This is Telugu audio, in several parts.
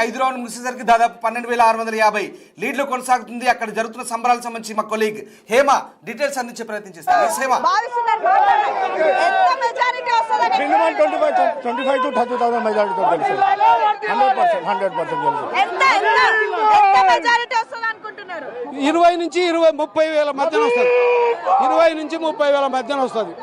5 రౌండ్ ముగిసేసరికి దాదాపు 12,650 లీడ్లు కొనసాగుతుంది. అక్కడ జరుగుతున్న సంబరాలకు సంబంధించి మా కొలీగ్ హేమ డీటెయిల్స్ అందించే ప్రయత్నం చేస్తారు. హేమ, 25 to 30,000 మెజారిటీతో గెలుస్తుంది. 20 నుంచి 30 వేల మధ్యన వస్తుంది. 20 నుంచి 30 వేల మధ్యన వస్తుంది.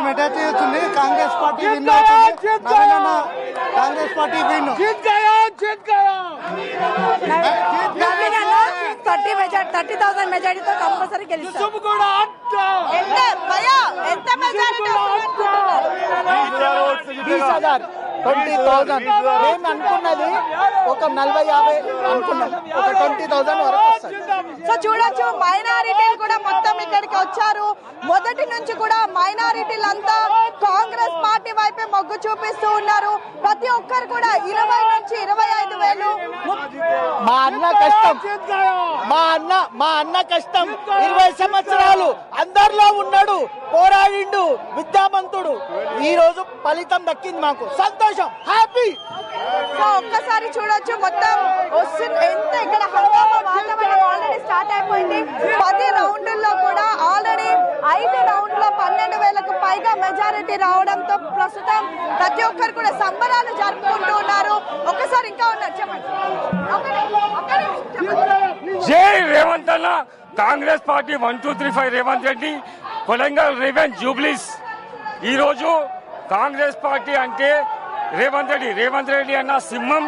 మెజారిటీ వచ్చింది. కాంగ్రెస్ పార్టీ విన్ అవుతుంది. కాంగ్రెస్ పార్టీ విన్ 30,000 మెజారిటీతో కంపల్సరీ గెలుస్తారు. మేము అనుకున్నది ఒక 40-50 అనుకున్నాం. ఒక 20,000 వరకు వస్తుంది. సో చూడొచ్చు, మైనారిటీలు కూడా మొత్తం ఇక్కడికి వచ్చారు. మొదటి నుంచి కూడా మైనారిటీలంతా కాంగ్రెస్ పార్టీ వైపే మొగ్గు చూపిస్తూ ఉన్నారు. ప్రతి ఒక్కరు కూడా 20 నుంచి 25 వేలు. మా అన్న కష్టం 20 సంవత్సరాలు అందరిలో ఉన్నాడు, పోరాడిండు, విద్యావంతుడు. ఈ రోజు ఫలితం దక్కింది మాకు. సంతోషం, హ్యాపీ. సో ఒక్కసారి చూడొచ్చు, మొత్తం వస్తుంది. ఎంత ఇక్కడ హంగామా వాతావరణం ఆల్రెడీ స్టార్ట్ అయిపోయింది. 10 రౌండ్లలో కూడా ఆల్రెడీ 5 రౌండ్లో 12,000కు పైగా మెజారిటీ రావడంతో ప్రస్తుతం ప్రతి ఒక్కరు కూడా సంబరాలు జరుపుకుంటూ ఉన్నారు. ఒక్కసారి ఇంకా ఉన్నారు, చెప్పండి. జై రేవంత్ అన్న. కాంగ్రెస్ పార్టీ 1, 2, 3, 5 రేవంత్ రెడ్డి, కొలంగల్ రేవంత్ జూబ్లీస్. ఈ రోజు కాంగ్రెస్ పార్టీ అంటే రేవంత్ రెడ్డి అన్న సింహం.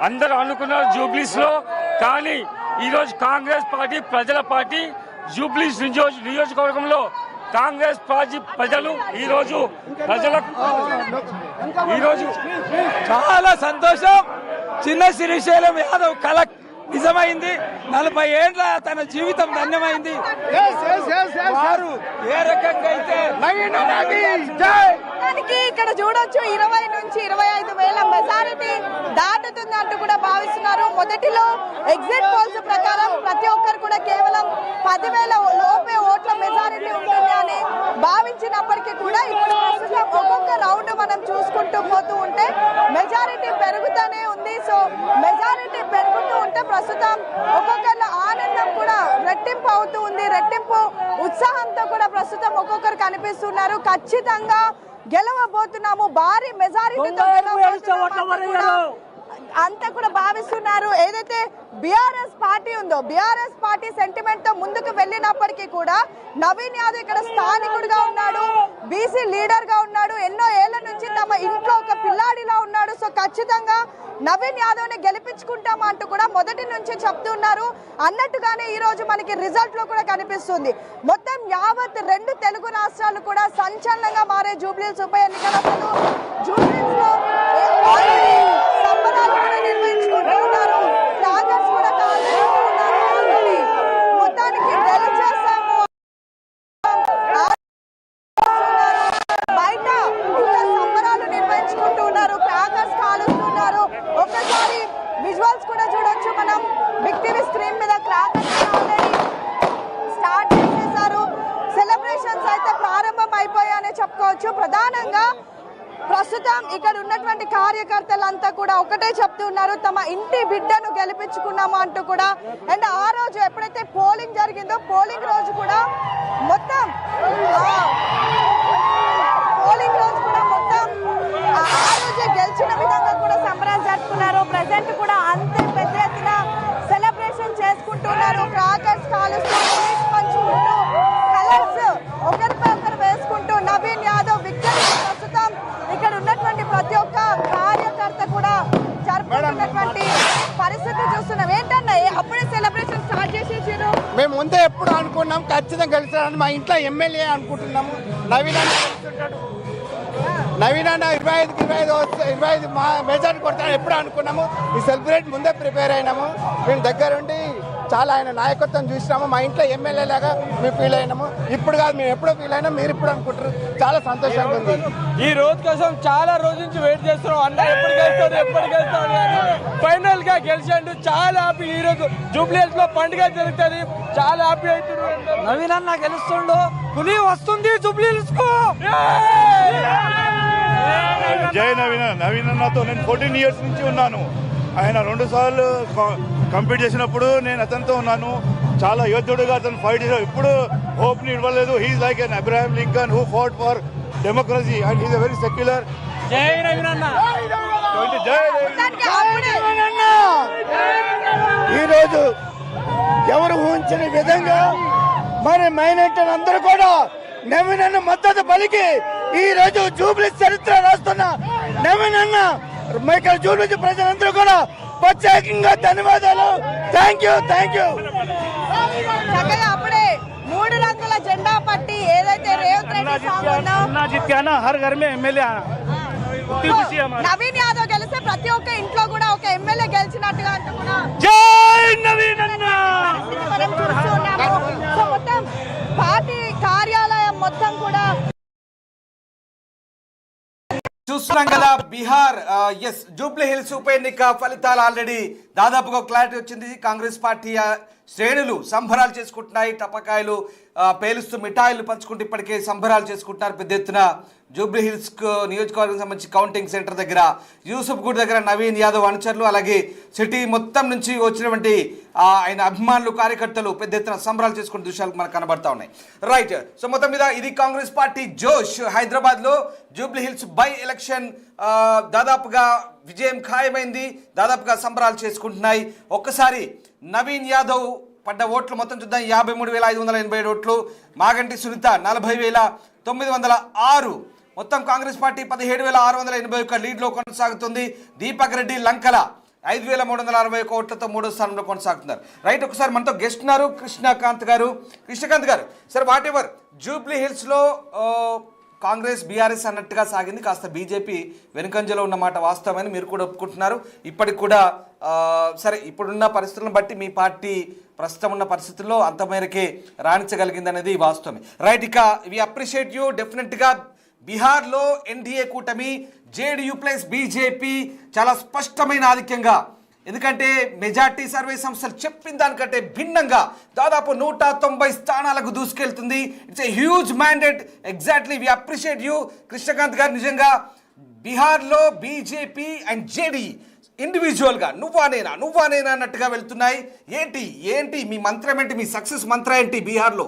అందరూ అనుకున్నారు జూబ్లీస్ లో, కానీ ఈ రోజు కాంగ్రెస్ పార్టీ ప్రజల పార్టీ. జూబ్లీస్ నియోజకవర్గంలో కాంగ్రెస్ పార్టీ ప్రజలు ఈ రోజు చాలా సంతోషం. చిన్న శ్రీశైలం యాదవ్ కళ నిజమైంది. 40 ఏళ్ల తన జీవితం ధన్యమైంది. వారు ఏ రకంగా అయితే ఇక్కడ చూడొచ్చు, 20 నుంచి 25 వేల మెజారిటీ దాటుతుంది అంటూ కూడా భావిస్తున్నారు. మొదటిలో ఎగ్జిట్ పోల్స్ ప్రకారం ప్రతి ఒక్కరు కూడా కేవలం 10,000 లోపే ఓట్ల మెజారిటీ ఉంటుంది అని భావించినప్పటికీ కూడా ఇప్పుడు ప్రస్తుతం ఒక్కొక్క రౌండ్ మనం చూసుకుంటూ పోతూ ఉంటే మెజారిటీ పెరుగుతూనే ఉంది. సో మెజారిటీ పెరుగుతూ ఉంటే ప్రస్తుతం ఒక్కొక్కరిలో ఆనందం కూడా రెట్టింపు అవుతూ ఉంది. రెట్టింపు ఉత్సాహంతో కూడా ప్రస్తుతం ఒక్కొక్కరు కనిపిస్తున్నారు. ఖచ్చితంగా గెలవబోతున్నాము, భారీ మెజారిటీతో అంతా కూడా భావిస్తున్నారు. ఏదైతే బీఆర్ఎస్ పార్టీ ఉందో, బీఆర్ఎస్ పార్టీ సెంటిమెంట్ తో ముందుకు వెళ్ళినప్పటికీ కూడా నవీన్ యాదవ్ ఇక్కడ స్థానికుడిగా ఉన్నాడు, బీసీ లీడర్ గా ఉన్నాడు, ఎన్నో ఏళ్ల నుంచి తమ ఇంట్లో ఒక పిల్లాడిలా ఉన్నాడు. సో ఖచ్చితంగా నవీన్ యాదవ్ ని గెలిపించుకుంటామా అంటూ కూడా మొదటి నుంచి చెప్తున్నారు. అన్నట్టుగానే ఈ రోజు మనకి రిజల్ట్ లో కూడా కనిపిస్తుంది. మొత్తం యావత్ 2 తెలుగు రాష్ట్రాలు కూడా సంచలనంగా మారే జూబ్లీహిల్స్ ఉప ఎన్నికలు. జూబ్లీహిల్స్ లో సంబరాలు కూడా నిర్వహించుకుంటున్నారు. ఫ్లాగర్స్ కూడా కాల్చుకుంటున్నారు. మొత్తానికి గెలిచేసాము. బయట ఇంకా సంబరాలు నిర్వహించుకుంటూ ఉన్నారు, ఫ్లాగర్స్ కాలుస్తున్నారు. ఒకసారి విజువల్స్ కూడా చూడొచ్చు మనం బిగ్ టీవీ స్క్రీన్ మీద. క్రాకర్స్ ఆల్రెడీ స్టార్ట్ చేసేసారు. సెలబ్రేషన్స్ అయితే ప్రారంభం అయిపోయాయని చెప్పుకోవచ్చు. ప్రధానంగా ప్రస్తుతం ఇక్కడ ఉన్నటువంటి కార్యకర్తలంతా కూడా ఒకటే చెప్తున్నారు, తమ ఇంటి బిడ్డను గెలిపించుకున్నామా అంటూ కూడా. అండ్ ఆ రోజు ఎప్పుడైతే పోలింగ్ జరిగిందో, పోలింగ్ రోజు కూడా మొత్తం ఆ రోజే గెలిచిన విధంగా కూడా సంబరాలు జరుపుకున్నారు. ప్రజెంట్ కూడా అంతే పెద్ద ఎత్తున సెలబ్రేషన్ చేసుకుంటున్నారు. క్రాకర్స్ కాలుస్తూ, పంచుకుంటూ, కలర్స్ ఒకరిపై ఒకరు వేసుకుంటూ నవీన్ యాదవ్ విక్టరీ ప్రస్తుతం ఇక్కడ ఉన్నటువంటి ప్రతి ఒక్క కార్యకర్త కూడా జరుపుకుంటున్నటువంటి పరిస్థితి చూస్తున్నాం. ఏంటన్నా అప్పుడే సెలబ్రేషన్ స్టార్ట్ చేసేసారు. మేము ముందే ఎప్పుడు అనుకున్నాం ఖచ్చితంగా గెలుస్తారని. మా ఇంట్లో ఎమ్మెల్యే అనుకుంటున్నాము, నవీన్ అన్న గెలుస్తుంటాడు. నవీన్ అన్న 25 మెజారిటీ కొడతాను ఎప్పుడు అనుకున్నాము. ఈ సెలబ్రేట్ ముందే ప్రిపేర్ అయినాము. మేము దగ్గరుండి చాలా ఆయన నాయకత్వం చూసినాము. మా ఇంట్లో ఎమ్మెల్యే లాగా మేము ఫీల్ అయినాము. ఇప్పుడు కాదు, మేము ఎప్పుడో ఫీల్ అయినా, మీరు ఇప్పుడు అనుకుంటారు. చాలా సంతోషంగా ఉంది. ఈ రోజు కోసం చాలా రోజు నుంచి వెయిట్ చేస్తున్నాం. అన్న ఎప్పుడు గెలుస్తాడు అని ఫైనల్ గా గెలిచాడు. చాలా హ్యాపీ. ఈ రోజు జూబ్లీహిల్స్ లో పండుగ జరుగుతుంది. చాలా హ్యాపీ అవుతున్నాడు. నవీన్ అన్న గెలుస్తుండు. పులి వస్తుంది జూబ్లీహిల్స్ కు. జై నవీన్ అన్నతో నేను 14 years నుంచి ఉన్నాను. ఆయన 2 సార్లు కంపీట్ చేసినప్పుడు నేను అతనితో ఉన్నాను. చాలా యోధుడుగా అతను ఫైట్ చేశాడు. ఇప్పుడు హోప్ ని ఇవ్వలేదు. He's like an Abraham Lincoln who fought for democracy and he's a very secular. జై నవీన్ అన్న. ఈరోజు ఎవరు ఊహించని విధంగా మరి మైనారిటీలు అందరూ కూడా నవీన్ అన్న మద్దతు పలికి ఈ రోజు జూబ్లీహిల్స్ చరిత్ర రాస్తున్న నవీన్ అన్న ఇక్కడ జూబ్లీహిల్స్ ప్రజలందరూ కూడా ప్రత్యేకంగా ధన్యవాదాలు. Thank you. చక్కగా అప్పుడే 3 రంగుల జెండా పట్టి ఏదైతే రేవంత్ రెడ్డి సాంగ్ ఉందో, హర్ ఘర్ మే ఎమ్మెల్యే నవీన్ యాదవ్ గెలిస్తే ప్రతి ఒక్క ఇంట్లో కూడా ఒక ఎమ్మెల్యే గెలిచినట్టుగా అంటూ కూడా జై నవీన్ అన్న. మనం చూస్తూ ఉన్నాము. సో మొత్తం పార్టీ కార్యాలయం మొత్తం కూడా చూస్తున్నాం కదా బీహార్ ఎస్ జూబ్లీహిల్స్ ఉప ఎన్నిక ఫలితాలు ఆల్రెడీ దాదాపుగా క్లారిటీ వచ్చింది. కాంగ్రెస్ పార్టీ శ్రేణులు సంబరాలు చేసుకుంటున్నాయి. టపకాయలు పేలుస్తూ మిఠాయిలు పంచుకుంటూ ఇప్పటికే సంబరాలు చేసుకుంటున్నారు పెద్ద ఎత్తున. జూబ్లీహిల్స్ నియోజకవర్గం సంబంధించి కౌంటింగ్ సెంటర్ దగ్గర యూసుఫ్ గూడ్ దగ్గర నవీన్ యాదవ్ అనుచరులు, అలాగే సిటీ మొత్తం నుంచి వచ్చినటువంటి ఆయన అభిమానులు, కార్యకర్తలు పెద్ద ఎత్తున సంబరాలు చేసుకునే దృశ్యాలు మనకు కనబడతా ఉన్నాయి. రైట్. సో మొత్తం మీద ఇది కాంగ్రెస్ పార్టీ జోష్. హైదరాబాద్లో జూబ్లీహిల్స్ బై ఎలక్షన్ దాదాపుగా విజయం ఖాయమైంది. దాదాపుగా సంబరాలు చేసుకుంటున్నాయి. ఒక్కసారి నవీన్ యాదవ్ పడ్డ ఓట్లు మొత్తం చూద్దాం. 53,587 ఓట్లు. మాగంటి సునీత 40,906. మొత్తం కాంగ్రెస్ పార్టీ 17,681 లీడ్లో కొనసాగుతుంది. దీపక్ రెడ్డి లంకల 5,361 ఓట్లతో 3వ స్థానంలో కొనసాగుతున్నారు. రైట్. ఒకసారి మనతో గెస్ట్ ఉన్నారు కృష్ణకాంత్ గారు. సార్ వాట్ ఎవర్ జూబ్లీహిల్స్లో కాంగ్రెస్ బీఆర్ఎస్ అన్నట్టుగా సాగింది. కాస్త బీజేపీ వెనుకంజలో ఉన్నమాట వాస్తవమని మీరు కూడా ఒప్పుకుంటున్నారు. ఇప్పటికి కూడా సరే ఇప్పుడున్న పరిస్థితులను బట్టి మీ పార్టీ ప్రస్తుతం ఉన్న పరిస్థితుల్లో అంత మేరకే రాణించగలిగింది అనేది వాస్తవమే. రైట్. ఇక వి అప్రిషియేట్ యూ. డెఫినెట్గా బీహార్లో ఎన్డీఏ కూటమి జేడీయూ ప్లస్ బీజేపీ చాలా స్పష్టమైన ఆధిక్యంగా, ఎందుకంటే మెజార్టీ సర్వే సంస్థలు చెప్పిన దానికంటే భిన్నంగా దాదాపు 190 స్థానాలకు దూసుకెళ్తుంది. It's a huge mandate. Exactly we appreciate you Krishnakanth గారు. నిజంగా బీహార్లో బీజేపీ అండ్ జేడీ ఇండివిజువల్గా నువ్వా నేనా అన్నట్టుగా వెళ్తున్నాయి. ఏంటి మీ మంత్రం ఏంటి? మీ సక్సెస్ మంత్రం ఏంటి బీహార్లో?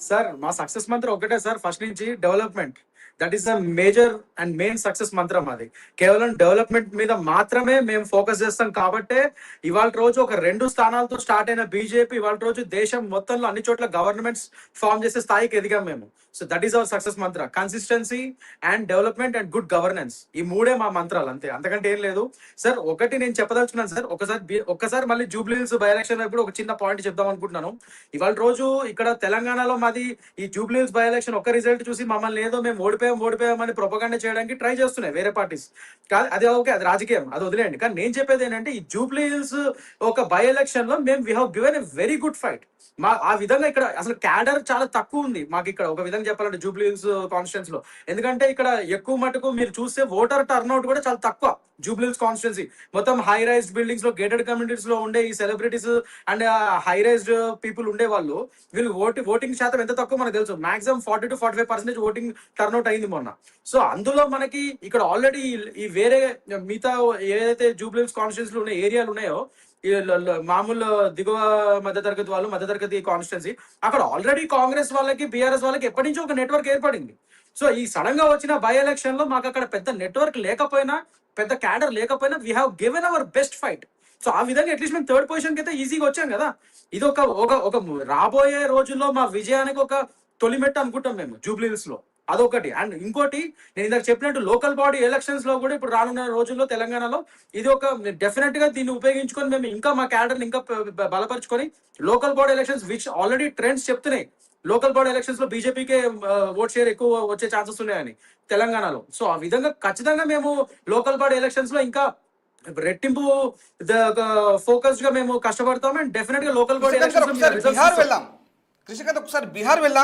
సార్ మా సక్సెస్ మంత్రం ఒకటే సార్, ఫస్ట్ నుంచి development. That is the major and main success మంత్రం. అది కేవలం డెవలప్మెంట్ మీద మాత్రమే మేము ఫోకస్ చేస్తాం. కాబట్టే ఇవాళ రోజు ఒక 2 స్థానాలతో స్టార్ట్ అయిన బీజేపీ ఇవాళ రోజు దేశం మొత్తంలో అన్ని చోట్ల గవర్నమెంట్స్ ఫామ్ చేసే స్థాయికి ఎదిగాం మేము. So that is our success mantra. Consistency and development and good governance. ఈ 3 మా మంత్రాలు, అంతే, అంతకంటే ఏం లేదు సార్. ఒకటి నేను చెప్పదలుచుకున్నాను సార్. ఒక్కసారి మళ్ళీ జూబ్లీహిల్స్ బై ఎలక్షన్ వైపు ఒక చిన్న పాయింట్ చెప్దాం అనుకుంటున్నాను. ఇవాళ రోజు ఇక్కడ తెలంగాణలో మాది ఈ జూబ్లీహిల్స్ బై ఎలక్షన్ ఒక్క రిజల్ట్ చూసి మమ్మల్ని ఏదో మేము ఓడిపోయామని ప్రొపగండా చేయడానికి ట్రై చేస్తున్నాయి వేరే పార్టీస్. కాదు, అది ఓకే, అది రాజకీయం, అది వదిలేయండి. కానీ నేను చెప్పేది ఏంటంటే ఈ జూబ్లీహిల్స్ ఒక బై ఎలక్షన్ లో మేము we have given a very good fight. ఆ విధంగా ఇక్కడ అసలు క్యాడర్ చాలా తక్కువ ఉంది మాకు ఇక్కడ, ఒక విధంగా చెప్పాలంటే జూబ్లీహిల్స్ కాన్స్టిట్యున్సీ లో. ఎందుకంటే ఇక్కడ ఎక్కువ మటుకు మీరు చూస్తే ఓటర్ టర్న్అవుట్ కూడా చాలా తక్కువ జూబ్లీహిల్స్ కాన్స్టిట్యున్సీ. మొత్తం హై రైజ్డ్ బిల్డింగ్స్ లో, గేటెడ్ కమ్యూనిటీస్ లో ఉండే ఈ celebrities and high raised people ఉండే వాళ్ళు, వీళ్ళు ఓటింగ్ శాతం ఎంత తక్కువ మనకు తెలుసు. మాక్సిమం 40 to 45% ఓటింగ్ టర్న్అవుట్ అయింది మొన్న. సో అందులో మనకి ఇక్కడ ఆల్రెడీ ఈ వేరే మిగతా ఏదైతే జూబ్లీహిల్స్ కాన్స్టిట్యున్సీలో ఉన్న ఏరియాలు ఉన్నాయో, ఈ మామూలు దిగువ మధ్యతరగతి వాళ్ళు, మధ్యతరగతి కాన్స్టిట్యున్సీ, అక్కడ ఆల్రెడీ కాంగ్రెస్ వాళ్ళకి బీఆర్ఎస్ వాళ్ళకి ఎప్పటి నుంచో ఒక నెట్వర్క్ ఏర్పడింది. సో ఈ సడన్ గా వచ్చిన బై ఎలక్షన్ లో మాకు అక్కడ పెద్ద నెట్వర్క్ లేకపోయినా, పెద్ద క్యాడర్ లేకపోయినా, we have given our best fight. So ఆ విధంగా అట్లీస్ట్ మేము 3rd పొజిషన్ కి అయితే ఈజీగా వచ్చాం కదా. ఇది ఒక రాబోయే రోజుల్లో మా విజయానికి ఒక తొలిమెట్టు అనుకుంటాం మేము జూబ్లీహిల్స్ లో. అదొకటి. అండ్ ఇంకోటి, నేను ఇందాక చెప్పినట్టు లోకల్ బాడీ ఎలక్షన్స్ లో కూడా ఇప్పుడు రానున్న రోజుల్లో తెలంగాణలో ఇది ఒక డెఫినెట్ గా దీన్ని ఉపయోగించుకొని మేము ఇంకా మా క్యాడర్ని ఇంకా బలపరుచుకొని local body elections which already trends చెప్తున్నాయి, లోకల్ బాడీ ఎలక్షన్స్ లో బీజేపీకే ఓట్ షేర్ ఎక్కువ వచ్చే ఛాన్సెస్ ఉన్నాయని తెలంగాణలో. సో ఆ విధంగా ఖచ్చితంగా మేము లోకల్ బాడీ ఎలక్షన్స్ లో ఇంకా రెట్టింపు ఫోకస్ గా మేము కష్టపడతాం అండ్ డెఫినెట్ గా లోకల్ బాడీ కృషికాంత్ గారు ఒకసారి బీహార్ వెళ్దాం. కృషికాంత్ ఒకసారి బీహార్ వెళ్దాం.